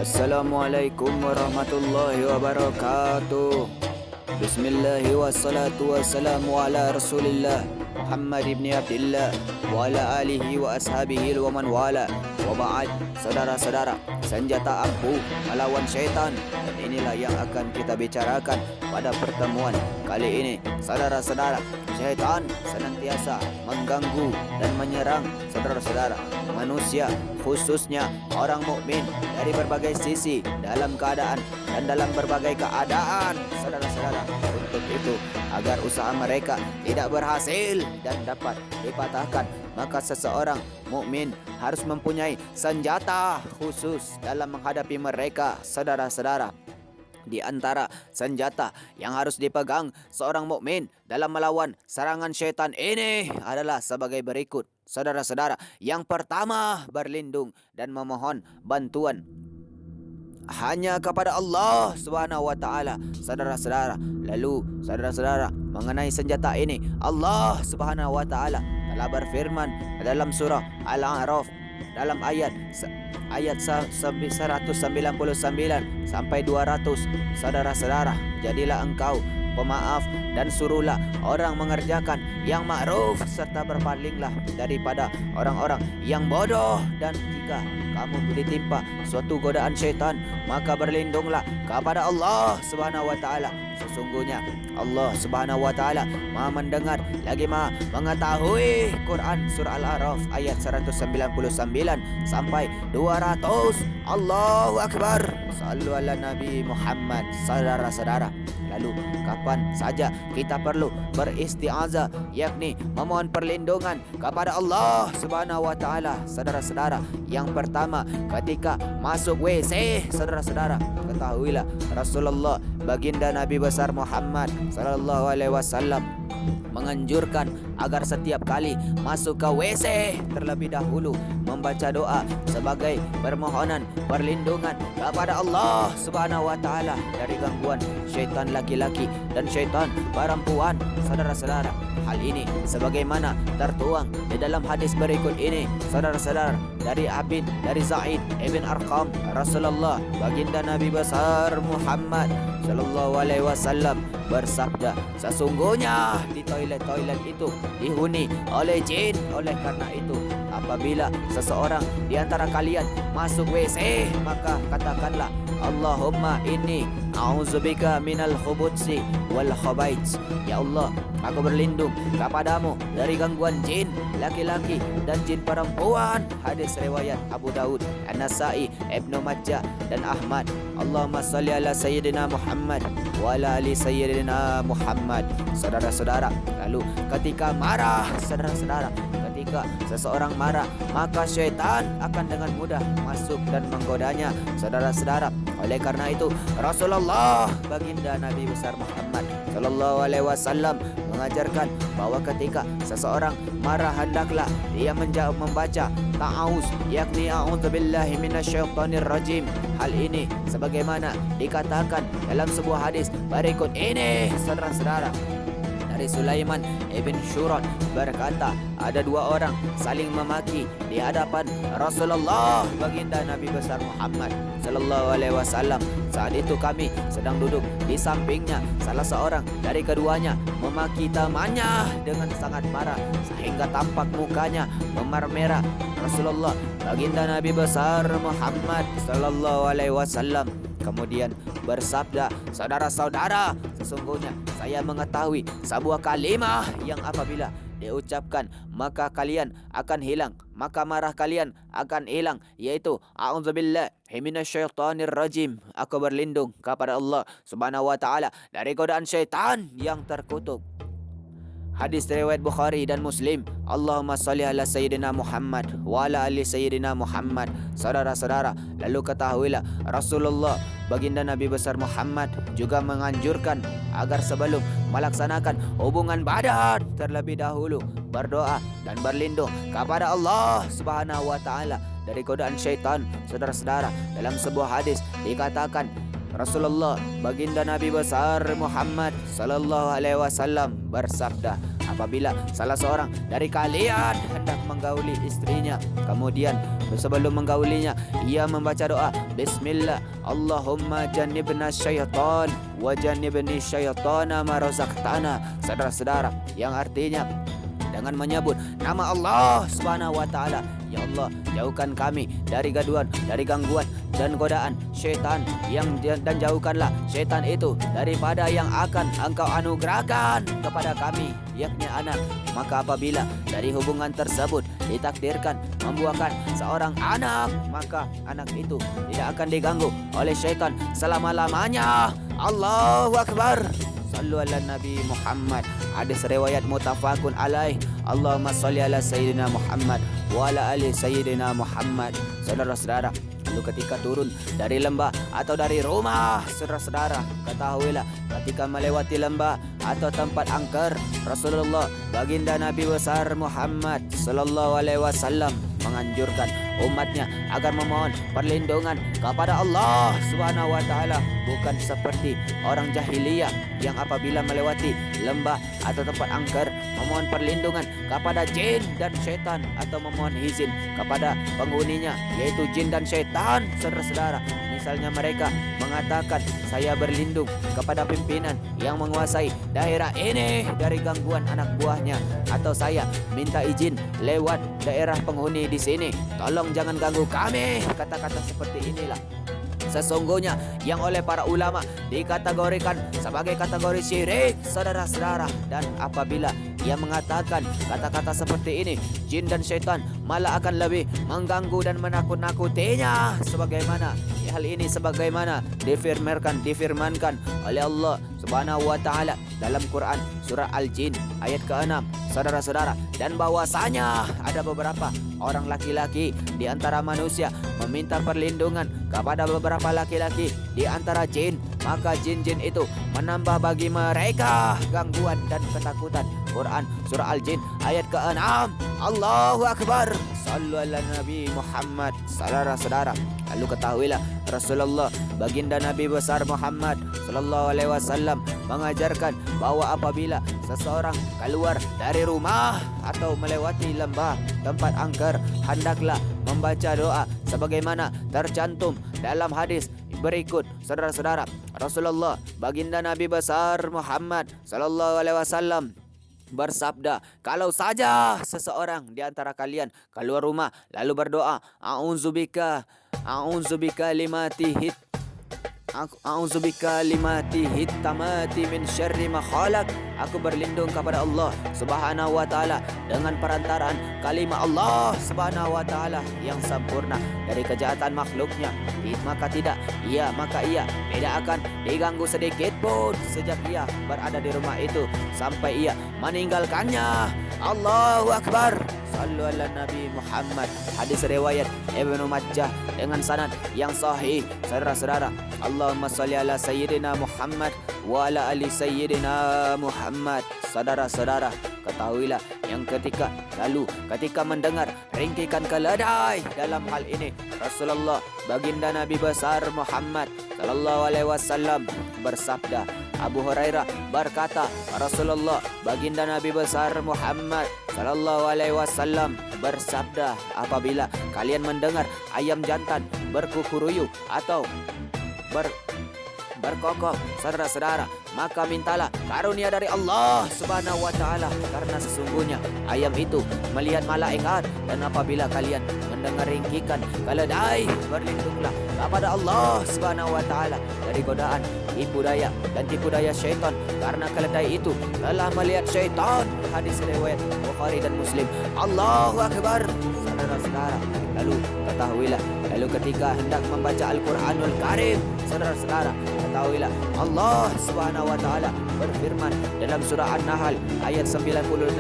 Assalamualaikum warahmatullahi wabarakatuh. Bismillah wassalatu wassalamu ala rasulillah Muhammad ibn Abdillah wa ala alihi wa ashabihi wa man wala. Wa ba'd, saudara-saudara, senjata ampuh melawan syaitan. Dan inilah yang akan kita bicarakan pada pertemuan kali ini. Saudara-saudara, syaitan senantiasa mengganggu dan menyerang saudara-saudara manusia, khususnya orang mukmin, dari berbagai sisi, dalam keadaan dan dalam berbagai keadaan, saudara-saudara. Untuk itu, agar usaha mereka tidak berhasil dan dapat dipatahkan, maka seseorang mukmin harus mempunyai senjata khusus dalam menghadapi mereka, saudara-saudara. Di antara senjata yang harus dipegang seorang mukmin dalam melawan serangan syaitan ini adalah sebagai berikut, saudara-saudara. Yang pertama, berlindung dan memohon bantuan hanya kepada Allah Subhanahu wa taala, saudara-saudara. Lalu, saudara-saudara, mengenai senjata ini, Allah Subhanahu wa taala telah berfirman dalam surah Al-A'raf dalam ayat 199 sampai 200. Saudara-saudara, jadilah engkau pemaaf dan suruhlah orang mengerjakan yang ma'ruf, serta berpalinglah daripada orang-orang yang bodoh. Dan jika kamu ditimpa suatu godaan syaitan, maka berlindunglah kepada Allah Subhanahu wa taala. Sesungguhnya Allah Subhanahu wa taala Maha mendengar lagi Maha mengetahui. Quran surah Al-A'raf ayat 199 sampai 200. Allahu Akbar. Sallu ala Nabi Muhammad. Saudara-saudara, lalu kapan saja kita perlu beristiazah, yakni memohon perlindungan kepada Allah Subhanahu wa taala, saudara-saudara? Yang pertama, ketika masuk WC, saudara-saudara, ketahuilah Rasulullah baginda Nabi besar Muhammad sallallahu alaihi wasallam menganjurkan agar setiap kali masuk ke WC terlebih dahulu membaca doa sebagai permohonan perlindungan kepada Allah Subhanahu wa taala dari gangguan syaitan laki-laki dan syaitan perempuan, saudara-saudara. Hal ini sebagaimana tertuang di dalam hadis berikut ini, saudara-saudara, dari Zaid ibn Arqam, Rasulullah baginda Nabi besar Muhammad sallallahu alaihi wasallam bersabda, sesungguhnya di toilet itu dihuni oleh jin. Oleh karena itu, apabila seseorang di antara kalian masuk WC, maka katakanlah, Allahumma inni a'udzubika minal khubutsi wal khabaits. Ya Allah, aku berlindung kepadamu dari gangguan jin laki-laki dan jin perempuan. Hadis riwayat Abu Daud, An-Nasa'i, Ibnu Majah dan Ahmad. Allahumma salli ala sayyidina Muhammad wa ala ali sayyidina Muhammad. Saudara-saudara, lalu ketika marah, saudara-saudara, ketika seseorang marah, maka syaitan akan dengan mudah masuk dan menggodanya, saudara-saudara. Oleh karena itu, Rasulullah baginda Nabi besar Muhammad sallallahu alaihi wasallam mengajarkan bahwa ketika seseorang marah, hendaklah dia membaca ta'awuz, yakni a'udzubillahi minasyaitonir rajim. Hal ini sebagaimana dikatakan dalam sebuah hadis berikut ini, saudara-saudara. Dari Sulaiman ibn Syurat berkata, ada dua orang saling memaki di hadapan Rasulullah baginda Nabi besar Muhammad sallallahu alaihi wasallam. Saat itu kami sedang duduk di sampingnya. Salah seorang dari keduanya memaki temannya dengan sangat marah sehingga tampak mukanya memar-merah. Rasulullah baginda Nabi besar Muhammad sallallahu alaihi wasallam kemudian bersabda, saudara-saudara, sesungguhnya saya mengetahui sebuah kalimah yang apabila diucapkan maka kalian akan hilang, maka marah kalian akan hilang, yaitu a'udzubillahi minasyaitonir rajim. Aku berlindung kepada Allah Subhanahu wa taala dari godaan syaitan yang terkutuk. Hadis riwayat Bukhari dan Muslim. Allahumma salli ala sayyidina Muhammad wa ala ali sayyidina Muhammad. Saudara-saudara, lalu ketahuilah Rasulullah baginda Nabi besar Muhammad juga menganjurkan agar sebelum melaksanakan hubungan badan terlebih dahulu berdoa dan berlindung kepada Allah Subhanahu wa taala dari godaan syaitan. Saudara-saudara, dalam sebuah hadis dikatakan Rasulullah baginda Nabi besar Muhammad sallallahu alaihi wasallam bersabda, apabila salah seorang dari kalian hendak menggauli istrinya, kemudian sebelum menggaulinya ia membaca doa Bismillah Allahumma jannibna syaitan wa jannibni syaitana ma razaqtana, saudara-saudara, yang artinya dengan menyebut nama Allah Subhanahu wa taala, ya Allah, jauhkan kami dari gaduhan, dari gangguan dan godaan syaitan dan jauhkanlah syaitan itu daripada yang akan Engkau anugerahkan kepada kami, yakni anak. Maka apabila dari hubungan tersebut ditakdirkan membuahkan seorang anak, maka anak itu tidak akan diganggu oleh syaitan selama-lamanya. Allahu Akbar. Sallu ala Nabi Muhammad. Hadis riwayat mutafakun alaih. Allahumma salli ala Sayyidina Muhammad wa ala ali Sayyidina Muhammad. Saudara-saudara, lalu ketika turun dari lembah atau dari rumah, saudara-saudara, ketahuilah ketika melewati lembah atau tempat angker, Rasulullah baginda Nabi besar Muhammad sallallahu alaihi wasallam menganjurkan umatnya agar memohon perlindungan kepada Allah Subhanahu wa taala, bukan seperti orang jahiliyah yang apabila melewati lembah atau tempat angker memohon perlindungan kepada jin dan syaitan atau memohon izin kepada penghuninya yaitu jin dan syaitan. Saudara-saudara, misalnya mereka mengatakan saya berlindung kepada pimpinan yang menguasai daerah ini dari gangguan anak buahnya, atau saya minta izin lewat daerah penghuni di sini, tolong jangan ganggu kami. Kata-kata seperti inilah sesungguhnya yang oleh para ulama dikategorikan sebagai kategori syirik, saudara-saudara. Dan apabila ia mengatakan kata-kata seperti ini, jin dan syaitan malah akan lebih mengganggu dan menakut-nakutinya, sebagaimana hal ini sebagaimana difirmankan oleh Allah Subhanahu wa taala dalam Quran surah Al-Jin ayat ke-6, saudara-saudara. Dan bahwasanya ada beberapa orang laki-laki di antara manusia meminta perlindungan kepada beberapa laki-laki di antara jin, maka jin-jin itu menambah bagi mereka gangguan dan ketakutan. Quran surah Al-Jin ayat ke-6. Allahu Akbar. Sallu ala Nabi Muhammad. Saudara-saudara, lalu ketahuilah Rasulullah baginda Nabi besar Muhammad sallallahu alaihi wasallam mengajarkan bahwa apabila seseorang keluar dari rumah atau melewati lembah tempat angker, hendaklah membaca doa sebagaimana tercantum dalam hadis berikut. Saudara-saudara, Rasulullah baginda Nabi besar Muhammad sallallahu alaihi wasallam bersabda, kalau saja seseorang di antara kalian keluar rumah lalu berdoa a'udzubika limati hitamati min syarri ma khalaq. Aku berlindung kepada Allah Subhanahu wa taala dengan perantaraan kalimat Allah Subhanahu wa taala yang sempurna dari kejahatan makhluknya. Maka ia tidak akan diganggu sedikit pun sejak ia berada di rumah itu sampai ia meninggalkannya. Allahu Akbar. Sallu ala Nabi Muhammad. Hadis riwayat Ibnu Majah dengan sanad yang sahih. Saudara-saudara, Allahumma salli ala Sayyidina Muhammad wa ala ali Sayyidina Muhammad. Saudara-saudara, ketahuilah yang ketika mendengar ringkikan keledai dalam hal ini, Rasulullah baginda Nabi besar Muhammad sallallahu alaihi wasallam bersabda. Abu Hurairah berkata, Rasulullah baginda Nabi besar Muhammad sallallahu alaihi wasallam bersabda, apabila kalian mendengar ayam jantan berkukuruyu atau berkokok, saudara-saudara, maka mintalah karunia dari Allah Subhanahu wa taala, karena sesungguhnya ayam itu melihat malaikat. Dan apabila kalian mendengar ringkikan keledai, berlindunglah kepada Allah Subhanahu wa taala dari godaan tipu daya dan tipu daya syaitan, karena keledai itu telah melihat syaitan. Hadis riwayat Bukhari dan Muslim. Allahu Akbar. Saudara-saudara, lalu ketahuilah, ketika hendak membaca Al-Quranul Karim, saudara-saudara, ketahuilah Allah Subhanahu wa taala berfirman dalam surah An-Nahl ayat 98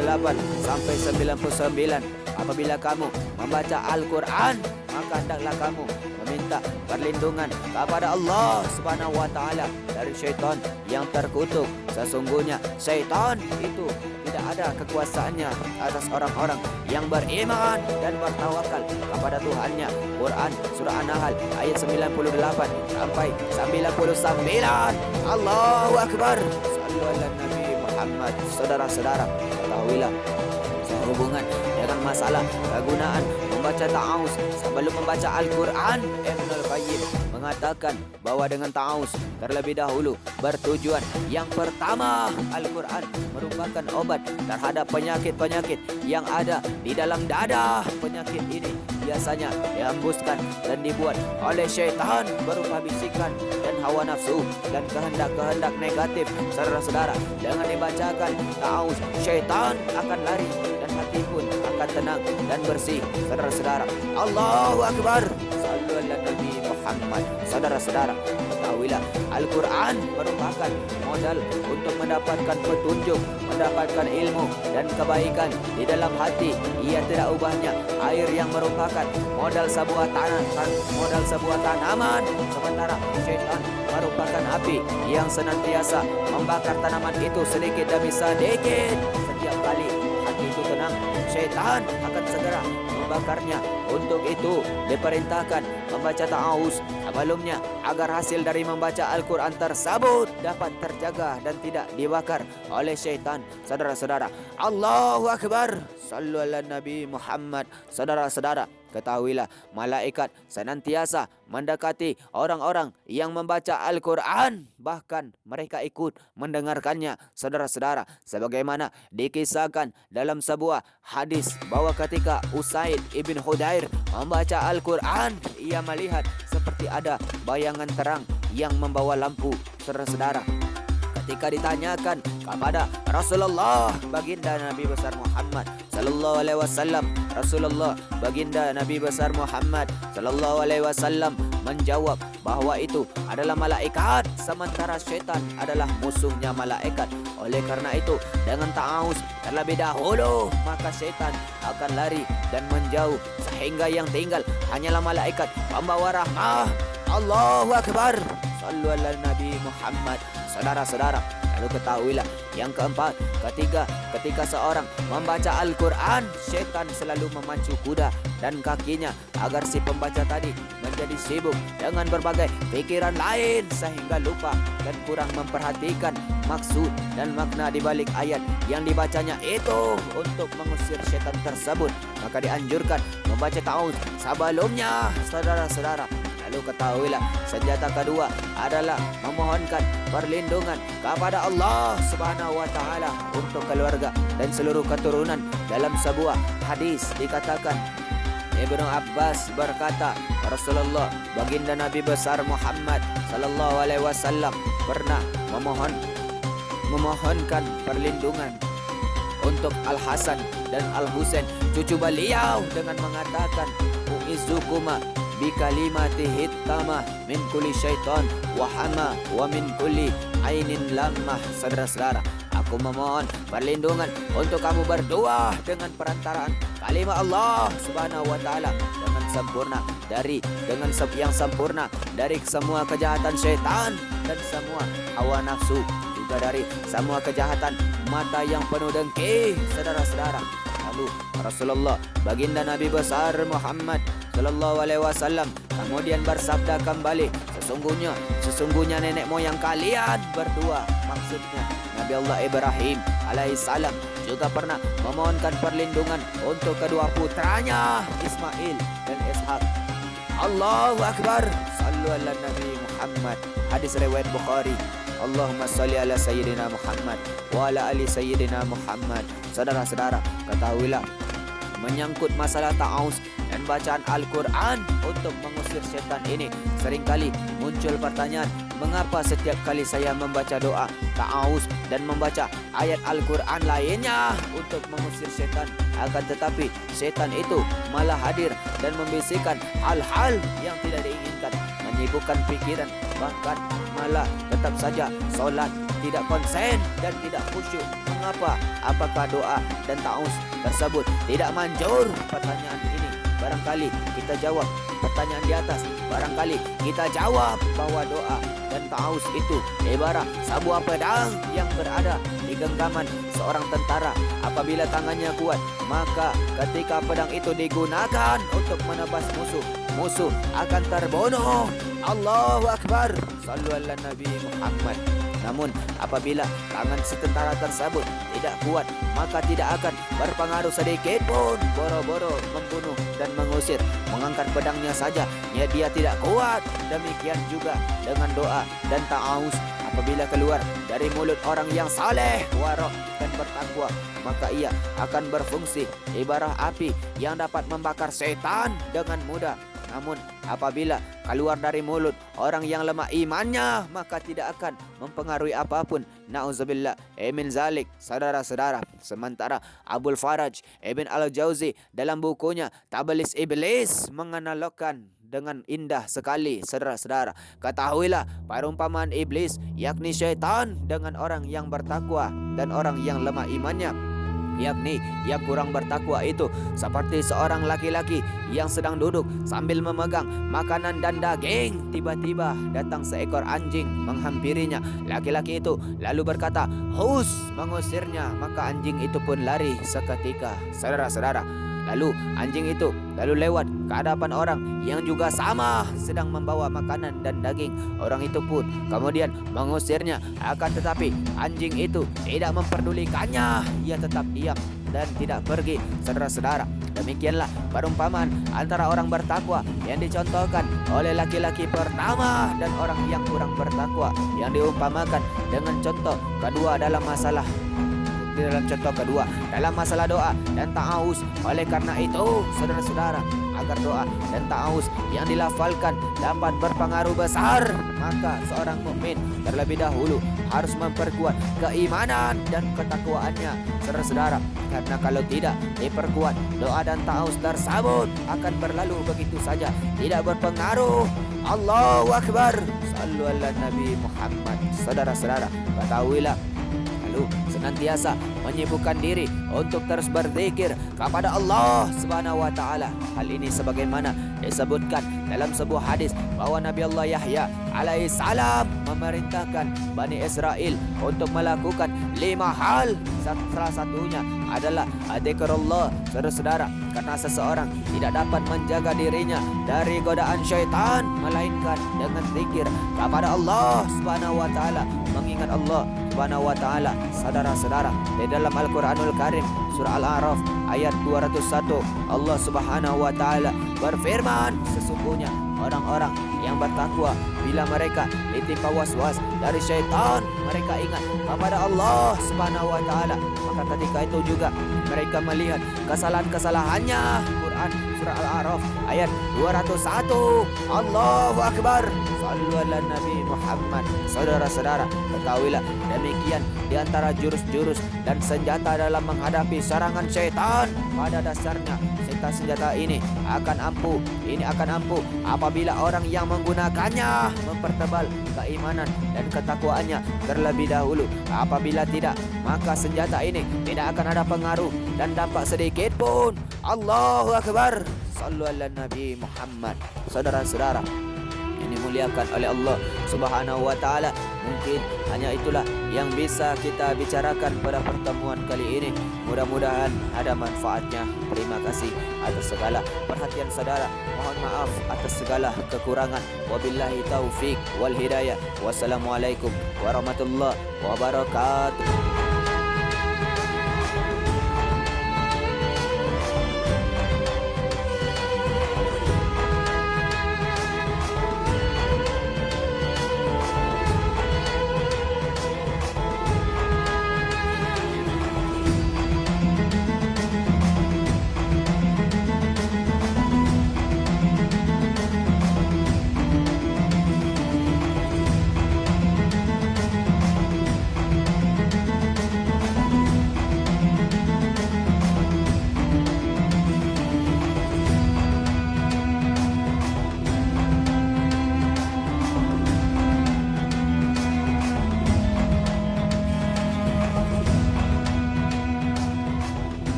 sampai 99, apabila kamu membaca Al-Quran, maka hendaklah kamu meminta perlindungan kepada Allah Subhanahu wa taala dari syaitan yang terkutuk. Sesungguhnya syaitan itu tidak ada kekuasaannya atas orang-orang yang beriman dan bertawakal kepada Tuhannya. Quran surah An-Nahl ayat 98 sampai 99. Allahu Akbar. Sallu ala Nabi Muhammad. Saudara-saudara, ketahuilah sehubungan dengan masalah kegunaan membaca ta'awuz sebelum membaca Al-Quran, Ibnul Qayyim mengatakan bahawa dengan ta'awuz terlebih dahulu bertujuan yang pertama, Al-Quran merupakan obat terhadap penyakit-penyakit yang ada di dalam dada. Penyakit ini biasanya dihembuskan dan dibuat oleh syaitan berupa bisikan dan hawa nafsu dan kehendak-kehendak negatif. Saudara-saudara, dengan dibacakan ta'awuz, syaitan akan lari dan hati pun akan tenang dan bersih. Saudara-saudara, Allahu Akbar, sallu ala Nabi Muhammad. Saudara-saudara, ketahuilah Al-Quran merupakan modal untuk mendapatkan petunjuk, mendapatkan ilmu dan kebaikan di dalam hati. Ia tidak ubahnya air yang merupakan modal sebuah tanaman, sementara syaitan merupakan api yang senantiasa membakar tanaman itu sedikit demi sedikit. Setiap kali hati itu tenang, syaitan akan segera membakarnya. Untuk itu diperintahkan membaca ta'awuz sebelumnya agar hasil dari membaca Al-Quran tersebut dapat terjaga dan tidak dibakar oleh syaitan. Saudara-saudara, Allahu Akbar, sallu ala Nabi Muhammad. Saudara-saudara, ketahuilah malaikat senantiasa mendekati orang-orang yang membaca Al-Quran, bahkan mereka ikut mendengarkannya. Saudara-saudara, sebagaimana dikisahkan dalam sebuah hadis bahawa ketika Usaid ibn Hudair membaca Al-Quran, ia melihat seperti ada bayangan terang yang membawa lampu. Saudara-saudara, ketika ditanyakan kepada Rasulullah baginda Nabi besar Muhammad sallallahu alaihi wasallam, Rasulullah baginda Nabi besar Muhammad sallallahu alaihi wasallam menjawab bahawa itu adalah malaikat, sementara syaitan adalah musuhnya malaikat. Oleh karena itu, dengan ta'awuz terlebih dahulu, maka syaitan akan lari dan menjauh, sehingga yang tinggal hanyalah malaikat pembawa rahmah. Allahu Akbar, sallu ala Nabi Muhammad. Saudara-saudara, lalu ketahuilah yang keempat, ketika seorang membaca Al-Quran, syaitan selalu memacu kuda dan kakinya agar si pembaca tadi menjadi sibuk dengan berbagai pikiran lain sehingga lupa dan kurang memperhatikan maksud dan makna di balik ayat yang dibacanya itu. Untuk mengusir syaitan tersebut, maka dianjurkan membaca ta'awuz sebelumnya. Saudara-saudara, lalu ketahuilah senjata kedua adalah memohonkan perlindungan kepada Allah Subhanahu wa taala untuk keluarga dan seluruh keturunan. Dalam sebuah hadis dikatakan, Ibnu Abbas berkata, Rasulullah baginda Nabi besar Muhammad sallallahu alaihi wasallam pernah memohonkan perlindungan untuk Al-Hasan dan Al-Husain cucu beliau dengan mengatakan, uizukuma bi kalimati hitamah min kulli syaitan wa hama wa min kulli ainin lamah. Saudara-saudara, aku memohon perlindungan untuk kamu berdua dengan perantaraan kalimat Allah Subhanahu wa taala yang sempurna dari semua kejahatan syaitan dan semua hawa nafsu, juga dari semua kejahatan mata yang penuh dengki. Saudara-saudara, lalu Rasulullah baginda Nabi besar Muhammad sallallahu alaihi wasallam kemudian bersabda kembali, sesungguhnya nenek moyang kalian berdua, maksudnya Nabi Allah Ibrahim alaihissalam, juga pernah memohonkan perlindungan untuk kedua putranya Ismail dan Ishak. Allahu Akbar, sallu ala Nabi Muhammad. Hadis riwayat Bukhari. Allahumma salli ala Sayyidina Muhammad wa ala ali Sayyidina Muhammad. Saudara-saudara, ketahuilah menyangkut masalah ta'awuz dan bacaan Al-Quran untuk mengusir syaitan ini, seringkali muncul pertanyaan, mengapa setiap kali saya membaca doa ta'awuz dan membaca ayat Al-Quran lainnya untuk mengusir syaitan, akan tetapi syaitan itu malah hadir dan membisikkan hal-hal yang tidak diinginkan, menyibukkan pikiran, bahkan malah tetap saja solat tidak konsen dan tidak khusyuk. Mengapa? Apakah doa dan ta'awuz tersebut tidak manjur? Pertanyaan ini barangkali kita jawab. Pertanyaan di atas barangkali kita jawab bahwa doa dan ta'awuz itu ibarat sebuah pedang yang berada di genggaman seorang tentara. Apabila tangannya kuat, maka ketika pedang itu digunakan untuk menebas musuh akan terbunuh. Allahu Akbar, sallu ala Nabi Muhammad. Namun apabila tangan si tentara tersebut tidak kuat, maka tidak akan berpengaruh sedikit pun. Boro-boro membunuh dan mengusir, mengangkat pedangnya saja, ya dia tidak kuat. Demikian juga dengan doa dan ta'awuz apabila keluar dari mulut orang yang saleh, warok dan bertakwa, maka ia akan berfungsi ibarat api yang dapat membakar setan dengan mudah. Namun apabila keluar dari mulut orang yang lemah imannya, maka tidak akan mempengaruhi apapun. Na'udzubillah min zalik, saudara-saudara. Sementara Abul Faraj Ibn Al-Jauzi dalam bukunya Tablis Iblis menganalogkan dengan indah sekali, saudara-saudara. Ketahuilah perumpamaan iblis, yakni syaitan, dengan orang yang bertakwa dan orang yang lemah imannya, yakni yang kurang bertakwa itu seperti seorang laki-laki yang sedang duduk sambil memegang makanan dan daging. Tiba-tiba datang seekor anjing menghampirinya. Laki-laki itu lalu berkata, "Hus!" mengusirnya. Maka anjing itu pun lari seketika, saudara-saudara. Lalu anjing itu lalu lewat ke hadapan orang yang juga sama sedang membawa makanan dan daging. Orang itu pun kemudian mengusirnya. Akan tetapi anjing itu tidak memperdulikannya. Ia tetap diam dan tidak pergi, saudara-saudara. Demikianlah perumpamaan antara orang bertakwa yang dicontohkan oleh laki-laki pertama dan orang yang kurang bertakwa yang diumpamakan dengan contoh kedua dalam masalah doa dan ta'awuz. Oleh karena itu, saudara-saudara, agar doa dan ta'awuz yang dilafalkan dapat berpengaruh besar, maka seorang mukmin terlebih dahulu harus memperkuat keimanan dan ketakwaannya, saudara-saudara. Karena kalau tidak diperkuat, doa dan ta'awuz tersebut akan berlalu begitu saja, tidak berpengaruh. Allahu Akbar. Sallu ala Nabi Muhammad. Saudara-saudara, ketahuilah, lalu senantiasa menyibukkan diri untuk terus berzikir kepada Allah Subhanahu wa taala. Hal ini sebagaimana disebutkan dalam sebuah hadis bahwa Nabi Allah Yahya alaihi salam memerintahkan Bani Israel untuk melakukan 5 hal. Salah satunya adalah dzikrullah, saudara-saudara, karena seseorang tidak dapat menjaga dirinya dari godaan syaitan melainkan dengan zikir kepada Allah Subhanahu wa taala, mengingat Allah Subhanahu wa taala. Saudara-saudara, di dalam Al-Qur'anul Karim surah Al-A'raf ayat 201, Allah Subhanahu wa taala berfirman, sesungguhnya orang-orang yang bertakwa bila mereka ditimpa was-was dari syaitan, mereka ingat kepada Allah Subhanahu wa taala, maka ketika itu juga mereka melihat kesalahan-kesalahannya. Quran surah Al-A'raf ayat 201. Allahu Akbar. Sallu ala Nabi Muhammad. Saudara-saudara, ketahuilah demikian di antara jurus-jurus dan senjata dalam menghadapi serangan syaitan. Pada dasarnya senjata ini akan ampuh. Ini akan ampuh apabila orang yang menggunakannya mempertebal keimanan dan ketakwaannya terlebih dahulu. Apabila tidak, maka senjata ini tidak akan ada pengaruh dan dampak sedikit pun. Allahu Akbar. Sallu ala Nabi Muhammad. Saudara-saudara yang dimuliakan oleh Allah Subhanahu wa taala, mungkin hanya itulah yang bisa kita bicarakan pada pertemuan kali ini. Mudah-mudahan ada manfaatnya. Terima kasih atas segala perhatian saudara. Mohon maaf atas segala kekurangan. Wabillahi taufik wal hidayah. Wassalamualaikum warahmatullahi wabarakatuh.